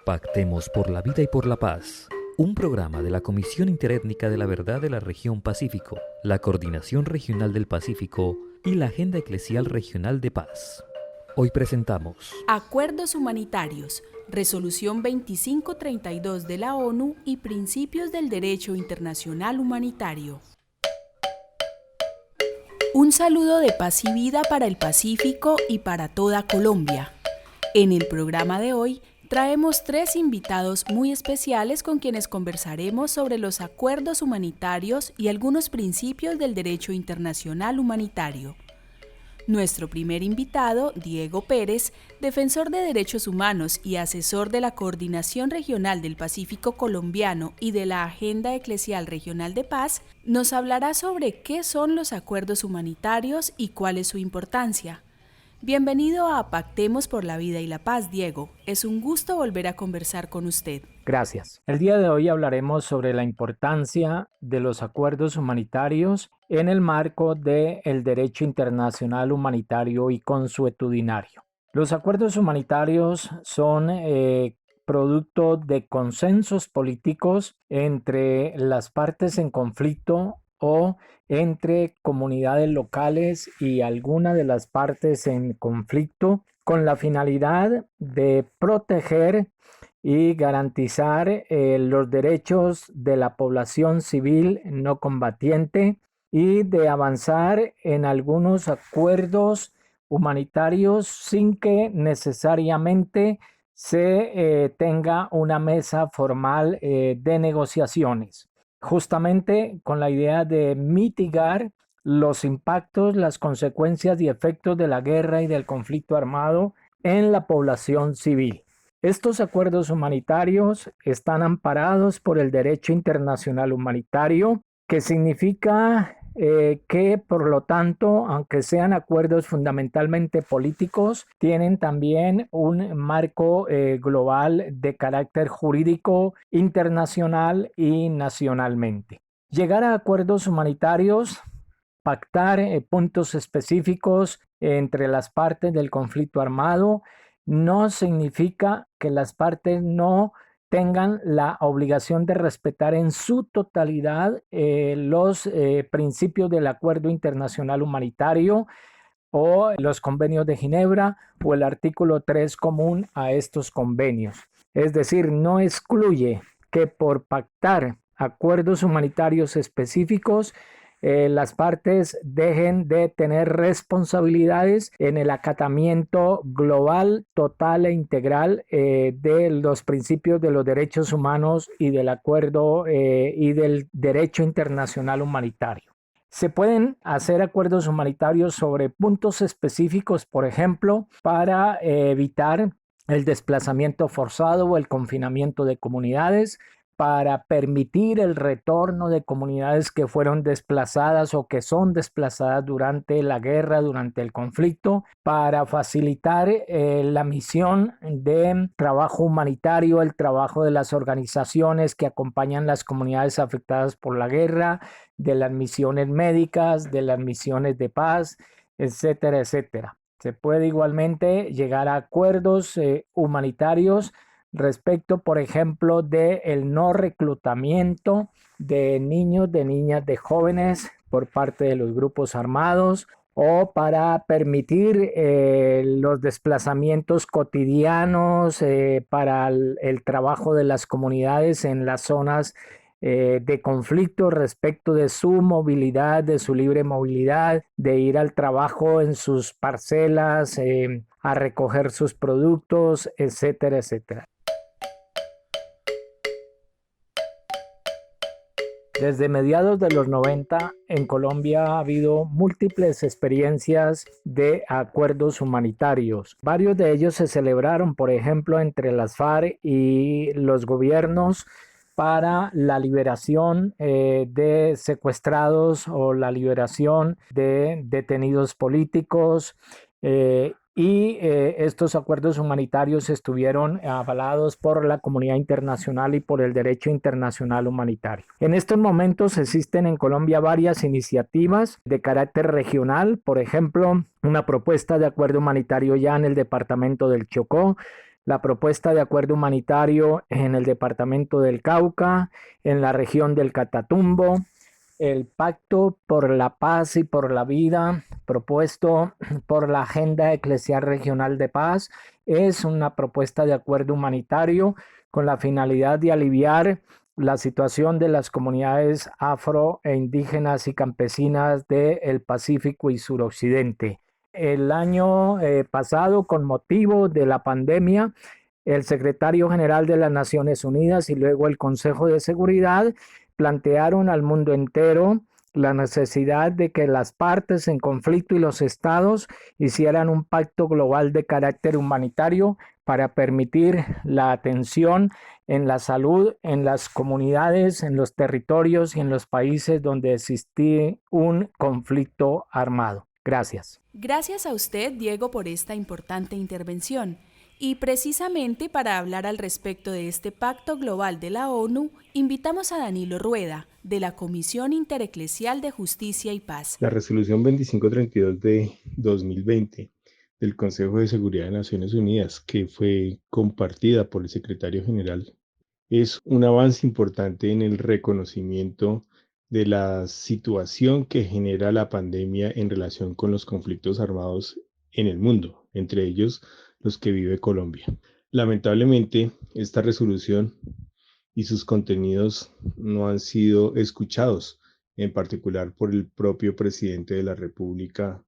Pactemos por la vida y por la paz. Un programa de la Comisión Interétnica de la Verdad de la Región Pacífico, la Coordinación Regional del Pacífico y la Agenda Eclesial Regional de Paz. Hoy presentamos Acuerdos Humanitarios, Resolución 2532 de la ONU y Principios del Derecho Internacional Humanitario. Un saludo de paz y vida para el Pacífico y para toda Colombia. En el programa de hoy traemos 3 invitados muy especiales con quienes conversaremos sobre los acuerdos humanitarios y algunos principios del derecho internacional humanitario. Nuestro primer invitado, Diego Pérez, defensor de derechos humanos y asesor de la Coordinación Regional del Pacífico Colombiano y de la Agenda Eclesial Regional de Paz, nos hablará sobre qué son los acuerdos humanitarios y cuál es su importancia. Bienvenido a Pactemos por la Vida y la Paz, Diego. Es un gusto volver a conversar con usted. Gracias. El día de hoy hablaremos sobre la importancia de los acuerdos humanitarios en el marco del derecho internacional humanitario y consuetudinario. Los acuerdos humanitarios son producto de consensos políticos entre las partes en conflicto o entre comunidades locales y alguna de las partes en conflicto con la finalidad de proteger y garantizar los derechos de la población civil no combatiente y de avanzar en algunos acuerdos humanitarios sin que necesariamente se tenga una mesa formal de negociaciones. Justamente con la idea de mitigar los impactos, las consecuencias y efectos de la guerra y del conflicto armado en la población civil. Estos acuerdos humanitarios están amparados por el derecho internacional humanitario, que significa que, por lo tanto, aunque sean acuerdos fundamentalmente políticos, tienen también un marco global de carácter jurídico internacional y nacionalmente. Llegar a acuerdos humanitarios, pactar puntos específicos entre las partes del conflicto armado, no significa que las partes no tengan la obligación de respetar en su totalidad los principios del Acuerdo Internacional Humanitario o los convenios de Ginebra o el artículo 3 común a estos convenios. Es decir, no excluye que por pactar acuerdos humanitarios específicos las partes dejen de tener responsabilidades en el acatamiento global, total e integral de los principios de los derechos humanos y del acuerdo y del derecho internacional humanitario. Se pueden hacer acuerdos humanitarios sobre puntos específicos, por ejemplo, para evitar el desplazamiento forzado o el confinamiento de comunidades, para permitir el retorno de comunidades que fueron desplazadas o que son desplazadas durante la guerra, durante el conflicto, para facilitar la misión de trabajo humanitario, el trabajo de las organizaciones que acompañan las comunidades afectadas por la guerra, de las misiones médicas, de las misiones de paz, etcétera, etcétera. Se puede igualmente llegar a acuerdos humanitarios respecto, por ejemplo, del no reclutamiento de niños, de niñas, de jóvenes por parte de los grupos armados o para permitir los desplazamientos cotidianos para el trabajo de las comunidades en las zonas de conflicto respecto de su movilidad, de su libre movilidad, de ir al trabajo en sus parcelas, a recoger sus productos, etcétera, etcétera. Desde mediados de los 90 en Colombia ha habido múltiples experiencias de acuerdos humanitarios. Varios de ellos se celebraron, por ejemplo, entre las FARC y los gobiernos para la liberación de secuestrados o la liberación de detenidos políticos. Estos acuerdos humanitarios estuvieron avalados por la comunidad internacional y por el derecho internacional humanitario. En estos momentos existen en Colombia varias iniciativas de carácter regional, por ejemplo, una propuesta de acuerdo humanitario ya en el departamento del Chocó, la propuesta de acuerdo humanitario en el departamento del Cauca, en la región del Catatumbo, el Pacto por la Paz y por la Vida propuesto por la Agenda Eclesial Regional de Paz es una propuesta de acuerdo humanitario con la finalidad de aliviar la situación de las comunidades afro e indígenas y campesinas del Pacífico y suroccidente. El año pasado, con motivo de la pandemia, el secretario general de las Naciones Unidas y luego el Consejo de Seguridad plantearon al mundo entero la necesidad de que las partes en conflicto y los estados hicieran un pacto global de carácter humanitario para permitir la atención en la salud en las comunidades, en los territorios y en los países donde existe un conflicto armado. Gracias. Gracias a usted, Diego, por esta importante intervención. Y precisamente para hablar al respecto de este Pacto Global de la ONU, invitamos a Danilo Rueda, de la Comisión Intereclesial de Justicia y Paz. La resolución 2532 de 2020 del Consejo de Seguridad de Naciones Unidas, que fue compartida por el secretario general, es un avance importante en el reconocimiento de la situación que genera la pandemia en relación con los conflictos armados en el mundo, entre ellos los que vive Colombia. Lamentablemente, esta resolución y sus contenidos no han sido escuchados, en particular por el propio presidente de la República,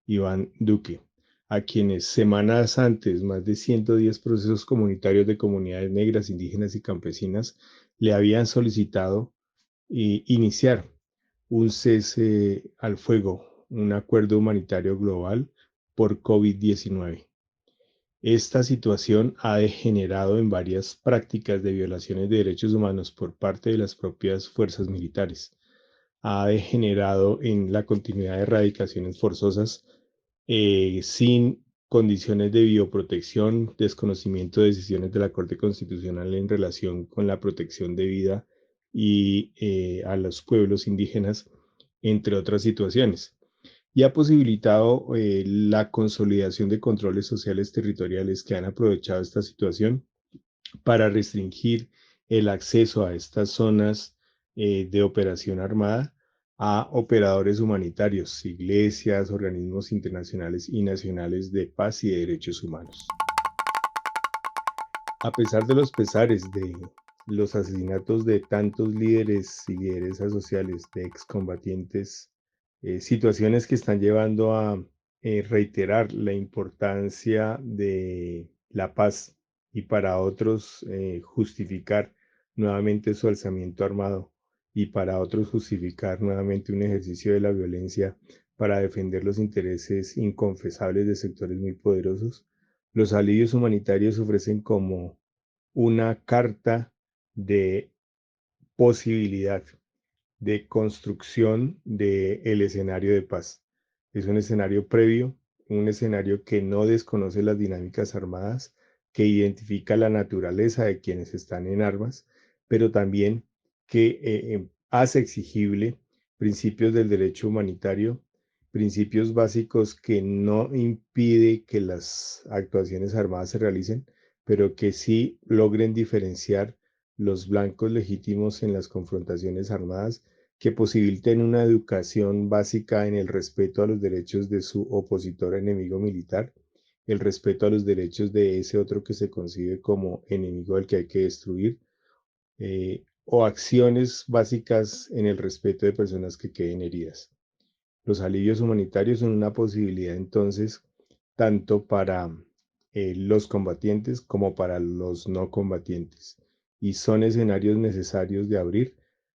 Iván Duque, a quienes semanas antes más de 110 procesos comunitarios de comunidades negras, indígenas y campesinas le habían solicitado iniciar un cese al fuego, un acuerdo humanitario global por COVID-19. Esta situación ha degenerado en varias prácticas de violaciones de derechos humanos por parte de las propias fuerzas militares. Ha degenerado en la continuidad de erradicaciones forzosas sin condiciones de bioprotección, desconocimiento de decisiones de la Corte Constitucional en relación con la protección de vida y a los pueblos indígenas, entre otras situaciones. Y ha posibilitado la consolidación de controles sociales territoriales que han aprovechado esta situación para restringir el acceso a estas zonas de operación armada a operadores humanitarios, iglesias, organismos internacionales y nacionales de paz y de derechos humanos. A pesar de los pesares de los asesinatos de tantos líderes y lideresas sociales, de excombatientes, situaciones que están llevando a reiterar la importancia de la paz y para otros justificar nuevamente su alzamiento armado y para otros justificar nuevamente un ejercicio de la violencia para defender los intereses inconfesables de sectores muy poderosos, los alivios humanitarios ofrecen como una carta de posibilidad de construcción del escenario de paz. Es un escenario previo, un escenario que no desconoce las dinámicas armadas, que identifica la naturaleza de quienes están en armas, pero también que hace exigible principios del derecho humanitario, principios básicos que no impide que las actuaciones armadas se realicen, pero que sí logren diferenciar los blancos legítimos en las confrontaciones armadas, que posibiliten una educación básica en el respeto a los derechos de su opositor enemigo militar, el respeto a los derechos de ese otro que se concibe como enemigo al que hay que destruir, o acciones básicas en el respeto de personas que queden heridas. Los alivios humanitarios son una posibilidad entonces tanto para los combatientes como para los no combatientes, y son escenarios necesarios de abrir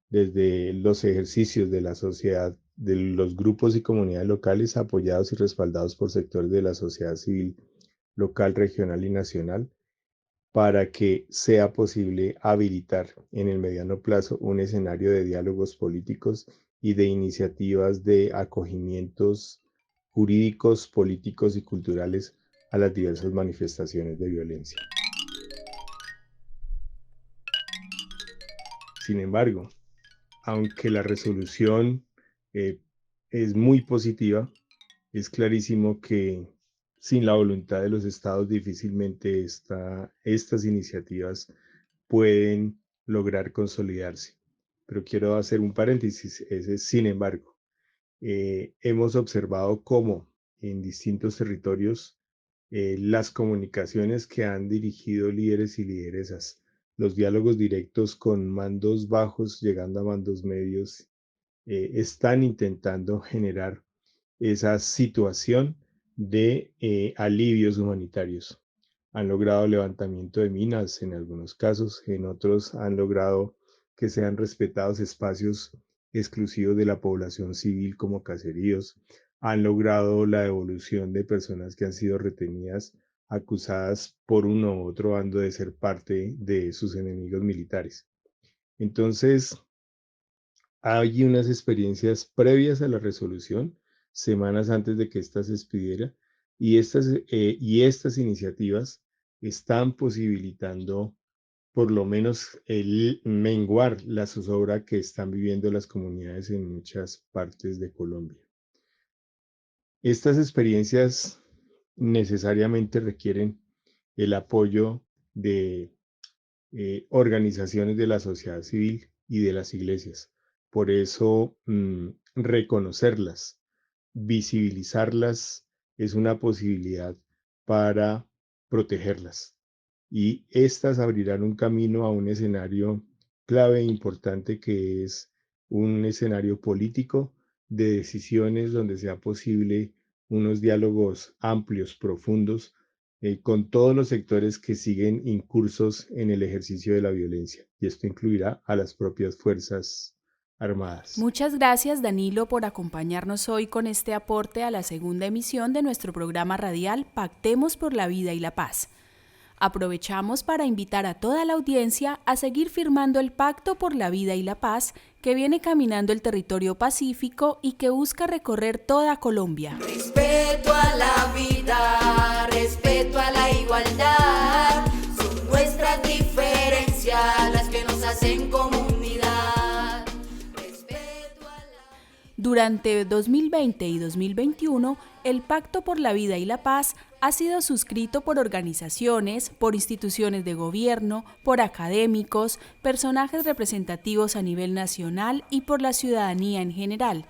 desde los ejercicios de la sociedad, de los grupos y comunidades locales apoyados y respaldados por sectores de la sociedad civil local, regional y nacional, para que sea posible habilitar en el mediano plazo un escenario de diálogos políticos y de iniciativas de acogimientos jurídicos, políticos y culturales a las diversas manifestaciones de violencia. Sin embargo, aunque la resolución es muy positiva, es clarísimo que sin la voluntad de los estados difícilmente estas iniciativas pueden lograr consolidarse. Pero quiero hacer un paréntesis, ese sin embargo. Hemos observado cómo en distintos territorios las comunicaciones que han dirigido líderes y lideresas, los diálogos directos con mandos bajos llegando a mandos medios, están intentando generar esa situación de alivios humanitarios. Han logrado levantamiento de minas en algunos casos, en otros han logrado que sean respetados espacios exclusivos de la población civil como caseríos, han logrado la devolución de personas que han sido retenidas acusadas por uno u otro bando de ser parte de sus enemigos militares. Entonces, hay unas experiencias previas a la resolución, semanas antes de que ésta se expidiera, y estas iniciativas están posibilitando por lo menos el menguar la zozobra que están viviendo las comunidades en muchas partes de Colombia. Estas experiencias necesariamente requieren el apoyo de organizaciones de la sociedad civil y de las iglesias. Por eso, reconocerlas, visibilizarlas es una posibilidad para protegerlas. Y estas abrirán un camino a un escenario clave e importante que es un escenario político de decisiones donde sea posible unos diálogos amplios, profundos, con todos los sectores que siguen incursos en el ejercicio de la violencia. Y esto incluirá a las propias Fuerzas Armadas. Muchas gracias, Danilo, por acompañarnos hoy con este aporte a la segunda emisión de nuestro programa radial Pactemos por la Vida y la Paz. Aprovechamos para invitar a toda la audiencia a seguir firmando el Pacto por la Vida y la Paz que viene caminando el territorio pacífico y que busca recorrer toda Colombia. Respeto a la vida, respeto a la igualdad, son nuestras diferencias las que nos hacen comunidad. Respeto a la... Durante 2020 y 2021, el Pacto por la Vida y la Paz ha sido suscrito por organizaciones, por instituciones de gobierno, por académicos, personajes representativos a nivel nacional y por la ciudadanía en general.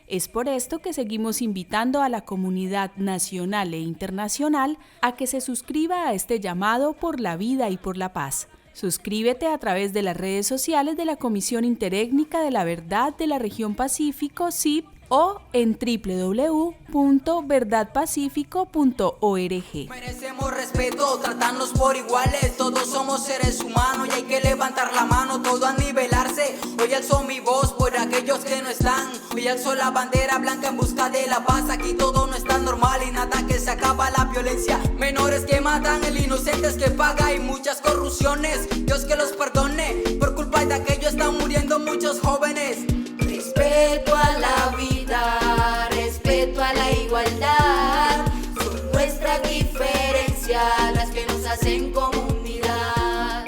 Es por esto que seguimos invitando a la comunidad nacional e internacional a que se suscriba a este llamado por la vida y por la paz. Suscríbete a través de las redes sociales de la Comisión Interétnica de la Verdad de la Región Pacífico, CIP, o en www.verdadpacifico.org. Merecemos respeto, tratarnos por iguales, todos somos seres humanos y hay que levantar la mano, todo a nivelarse. Hoy alzo mi voz por aquellos que no están, hoy alzo la bandera blanca en busca de la paz. Aquí todo no está normal y nada que se acaba la violencia. Menores que matan, el inocente es que paga y muchas corrupciones. Dios que los perdone, por culpa de aquello están muriendo muchos jóvenes. Respeto a la vida, respeto a la igualdad, son nuestras diferencias las que nos hacen comunidad.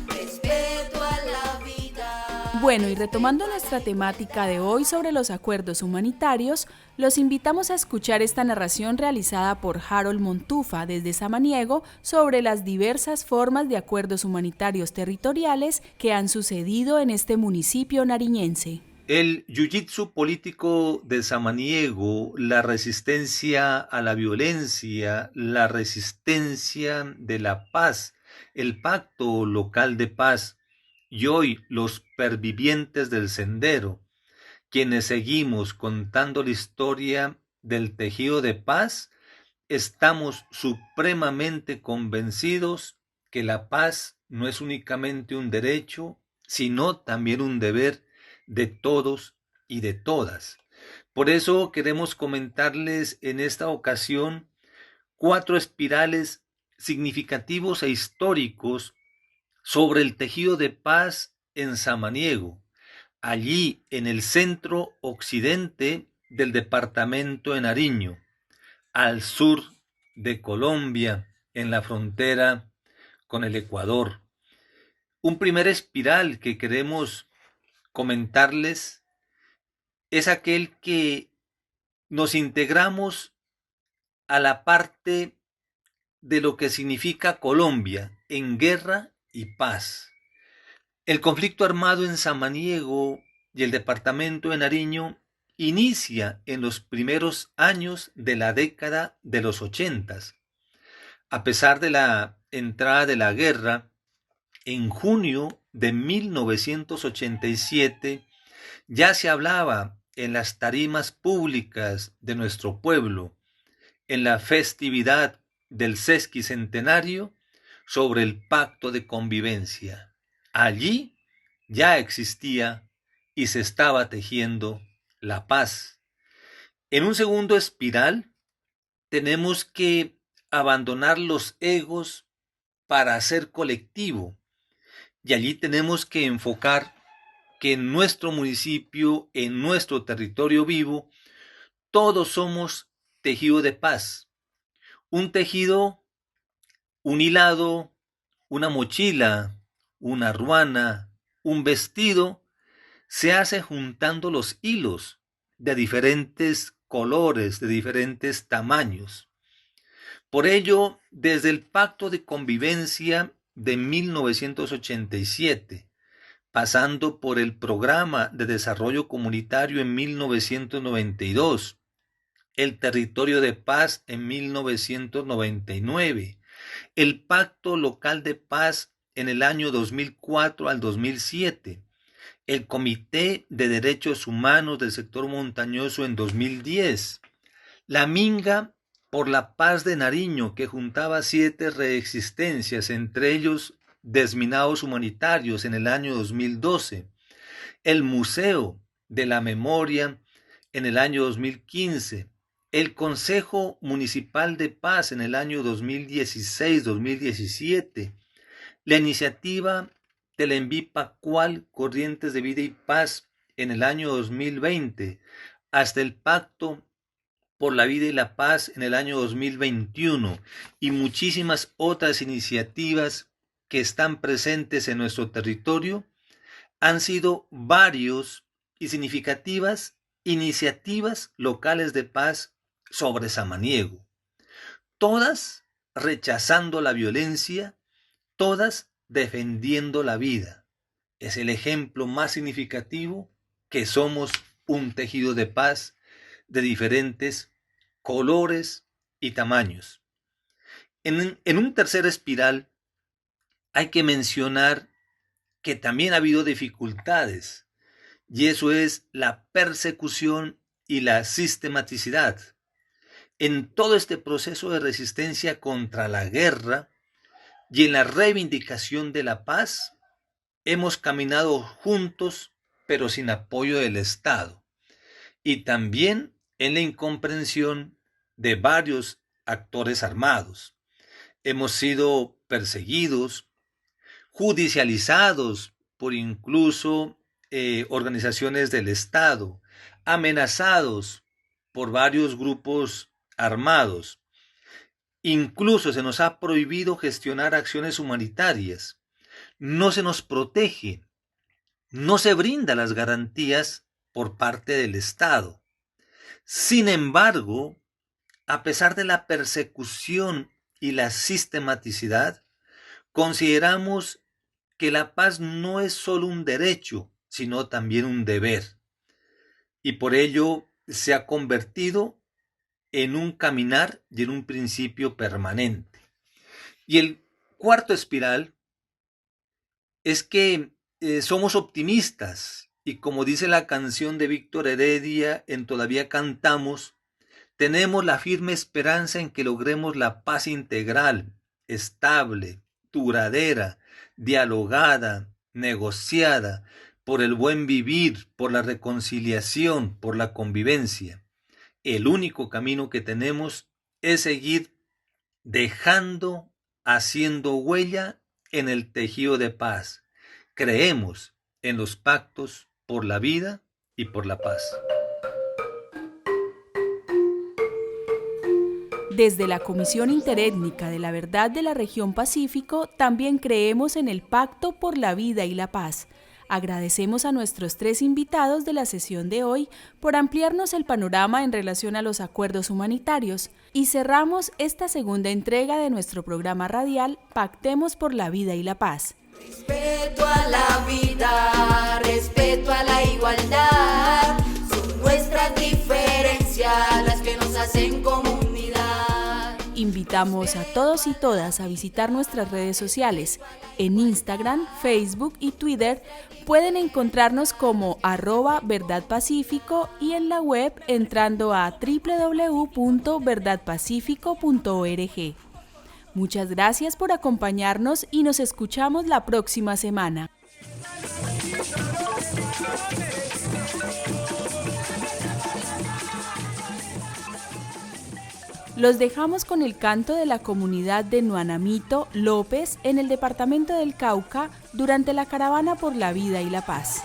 Respeto a la vida. Bueno, y retomando nuestra temática de hoy sobre los acuerdos humanitarios, los invitamos a escuchar esta narración realizada por Harold Montufa desde Samaniego sobre las diversas formas de acuerdos humanitarios territoriales que han sucedido en este municipio nariñense. El jiu-jitsu político de Samaniego, la resistencia a la violencia, la resistencia de la paz, el pacto local de paz y hoy los pervivientes del sendero, quienes seguimos contando la historia del tejido de paz, estamos supremamente convencidos que la paz no es únicamente un derecho, sino también un deber de todos y de todas. Por eso queremos comentarles en esta ocasión 4 espirales significativos e históricos sobre el tejido de paz en Samaniego, allí en el centro occidente del departamento de Nariño, al sur de Colombia, en la frontera con el Ecuador. Un primer espiral que queremos comentarles es aquel que nos integramos a la parte de lo que significa Colombia en guerra y paz. El conflicto armado en Samaniego y el departamento de Nariño inicia en los primeros años de la década de los 80. A pesar de la entrada de la guerra, en junio de 1987 ya se hablaba en las tarimas públicas de nuestro pueblo, en la festividad del sesquicentenario, sobre el pacto de convivencia. Allí ya existía y se estaba tejiendo la paz. En un segundo espiral, tenemos que abandonar los egos para hacer colectivo. Y allí tenemos que enfocar que en nuestro municipio, en nuestro territorio vivo, todos somos tejido de paz. Un tejido, un hilado, una mochila, una ruana, un vestido, se hace juntando los hilos de diferentes colores, de diferentes tamaños. Por ello, desde el Pacto de Convivencia de 1987, pasando por el Programa de Desarrollo Comunitario en 1992, el Territorio de Paz en 1999, el Pacto Local de Paz en el año 2004 al 2007, el Comité de Derechos Humanos del Sector Montañoso en 2010, la Minga por la Paz de Nariño, que juntaba 7 reexistencias, entre ellos desminados humanitarios en el año 2012, el Museo de la Memoria en el año 2015, el Consejo Municipal de Paz en el año 2016-2017, la iniciativa Telenví Pacual, Corrientes de Vida y Paz en el año 2020, hasta el Pacto por la Vida y la Paz en el año 2021 y muchísimas otras iniciativas que están presentes en nuestro territorio, han sido varios y significativas iniciativas locales de paz sobre Samaniego, todas rechazando la violencia, todas defendiendo la vida. Es el ejemplo más significativo que somos un tejido de paz de diferentes colores y tamaños. En un tercer espiral hay que mencionar que también ha habido dificultades, y eso es la persecución y la sistematicidad. En todo este proceso de resistencia contra la guerra y en la reivindicación de la paz, hemos caminado juntos, pero sin apoyo del Estado, y también en la incomprensión de varios actores armados. Hemos sido perseguidos, judicializados por incluso organizaciones del Estado, amenazados por varios grupos armados. Incluso se nos ha prohibido gestionar acciones humanitarias. No se nos protege, no se brindan las garantías por parte del Estado. Sin embargo, a pesar de la persecución y la sistematicidad, consideramos que la paz no es solo un derecho, sino también un deber. Y por ello se ha convertido en un caminar y en un principio permanente. Y el cuarto espiral es que somos optimistas y, como dice la canción de Víctor Heredia en Todavía Cantamos, tenemos la firme esperanza en que logremos la paz integral, estable, duradera, dialogada, negociada, por el buen vivir, por la reconciliación, por la convivencia. El único camino que tenemos es seguir dejando, haciendo huella en el tejido de paz. Creemos en los pactos por la vida y por la paz. Desde la Comisión Interétnica de la Verdad de la Región Pacífico también creemos en el Pacto por la Vida y la Paz. Agradecemos a nuestros 3 invitados de la sesión de hoy por ampliarnos el panorama en relación a los acuerdos humanitarios y cerramos esta segunda entrega de nuestro programa radial Pactemos por la Vida y la Paz. Respeto a la vida, respeto a la igualdad, son nuestras diferencias las que nos hacen comunidad. Invitamos a todos y todas a visitar nuestras redes sociales. En Instagram, Facebook y Twitter pueden encontrarnos como @verdadpacifico y en la web entrando a www.verdadpacifico.org. Muchas gracias por acompañarnos y nos escuchamos la próxima semana. Los dejamos con el canto de la comunidad de Nuanamito López en el departamento del Cauca durante la caravana por la vida y la paz.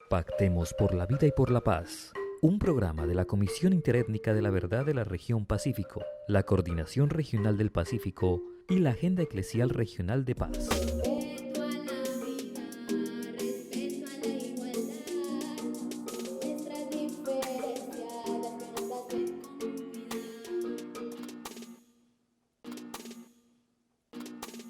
Pactemos por la Vida y por la Paz, un programa de la Comisión Interétnica de la Verdad de la Región Pacífico, la Coordinación Regional del Pacífico y la Agenda Eclesial Regional de Paz.